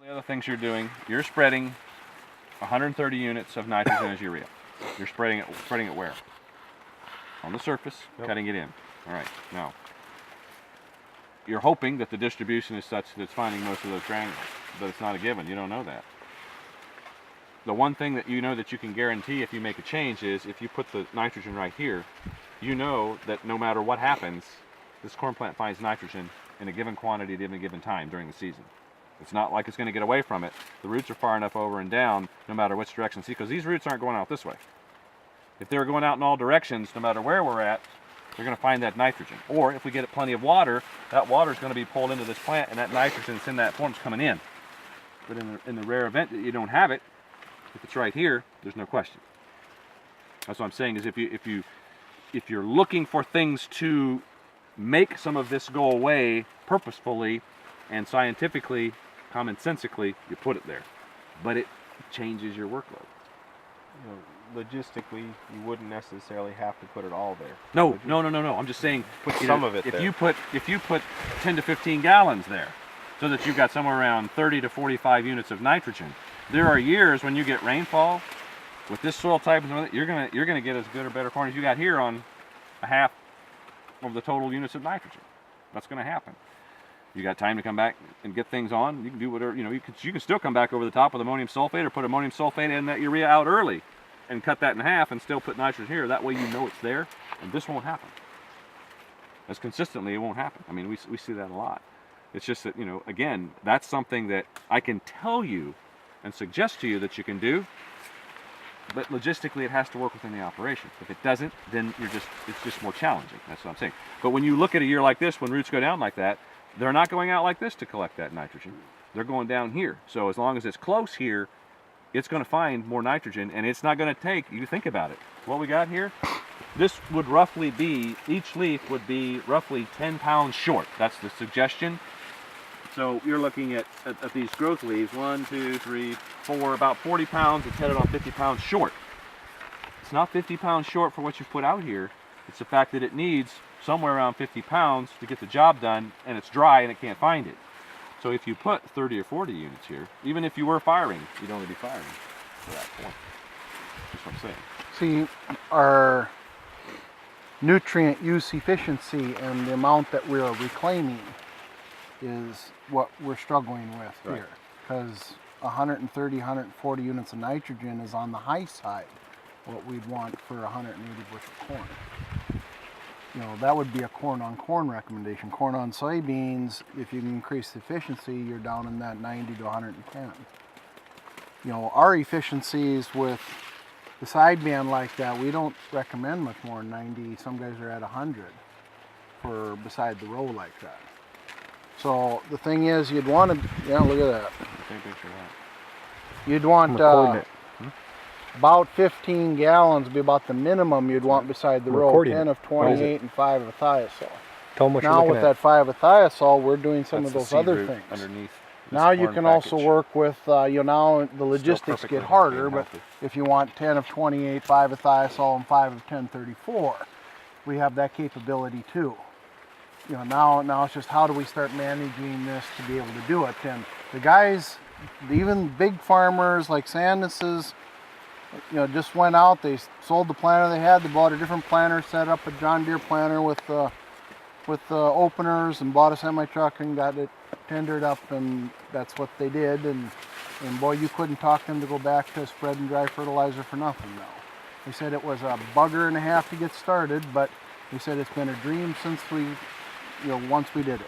The other things you're doing, you're spreading 130 units of nitrogen as urea. You're spreading it where? On the surface, cutting it in. All right, now, you're hoping that the distribution is such that it's finding most of those granules, but it's not a given. You don't know that. The one thing that you know that you can guarantee if you make a change is if you put the nitrogen right here, you know that no matter what happens, this corn plant finds nitrogen in a given quantity at a given time during the season. It's not like it's going to get away from it. The roots are far enough over and down, no matter which direction. See, because these roots aren't going out this way. If they were going out in all directions, no matter where we're at, they're going to find that nitrogen. Or if we get plenty of water, that water is going to be pulled into this plant, and that nitrogen that's in that form is coming in. But in the rare event that you don't have it, if it's right here, there's no question. That's what I'm saying. Is if you're looking for things to make some of this go away purposefully and scientifically, commonsensically, you put it there. But it changes your workload. You know, logistically, you wouldn't necessarily have to put it all there. No. I'm just saying put some of it if there. If you put 10 to 15 gallons there, so that you've got somewhere around 30 to 45 units of nitrogen. There are years when you get rainfall with this soil type, you're gonna get as good or better corn as you got here on a half of the total units of nitrogen. That's going to happen. You got time to come back and get things on. You can do whatever, you can still come back over the top with ammonium sulfate or put ammonium sulfate in that urea out early and cut that in half and still put nitrogen here. That way you know it's there, and this won't happen. As consistently, it won't happen. I mean, we see that a lot. It's just that, again, that's something that I can tell you and suggest to you that you can do, but logistically it has to work within the operation. If it doesn't, then it's just more challenging. That's what I'm saying. But when you look at a year like this, when roots go down like that, they're not going out like this to collect that nitrogen. They're going down here. So as long as it's close here, it's going to find more nitrogen, and it's not going to take, you think about it, what we got here, this would roughly be, each leaf would be roughly 10 pounds short. That's the suggestion. So you're looking at these growth leaves, 1, 2, 3, 4, about 40 pounds. It's headed on 50 pounds short. It's not 50 pounds short for what you've put out here. It's the fact that it needs somewhere around 50 pounds to get the job done, and it's dry and it can't find it. So if you put 30 or 40 units here, even if you were firing, you'd only be firing for that point. That's what I'm saying. See, our nutrient use efficiency and the amount that we're reclaiming is what we're struggling with here, because 130, 140 units of nitrogen is on the high side, what we'd want for 180 bushel corn. That would be a corn on corn recommendation. Corn on soybeans, if you can increase the efficiency, you're down in that 90 to 110. Our efficiencies with the sideband like that, we don't recommend much more than 90. Some guys are at 100 for beside the row like that. So the thing is, you'd want to, look at that. You'd want about 15 gallons would be about the minimum you'd want beside the row. 10 of 28 and 5 of thiazole. Now with that 5 of thiazole, we're doing some of those other things. Underneath. Now you can also work with, now the logistics get harder, but if you want 10 of 28, 5 of thiazole, and 5 of 1034, we have that capability too. Now it's just how do we start managing this to be able to do it. And the guys, even big farmers like Sandus's, just went out, they sold the planter they had, they bought a different planter, set up a John Deere planter with openers, and bought a semi-truck and got it tendered up, and that's what they did. And boy, you couldn't talk them to go back to spread and dry fertilizer for nothing now. They said it was a bugger and a half to get started, but they said it's been a dream since once we did it.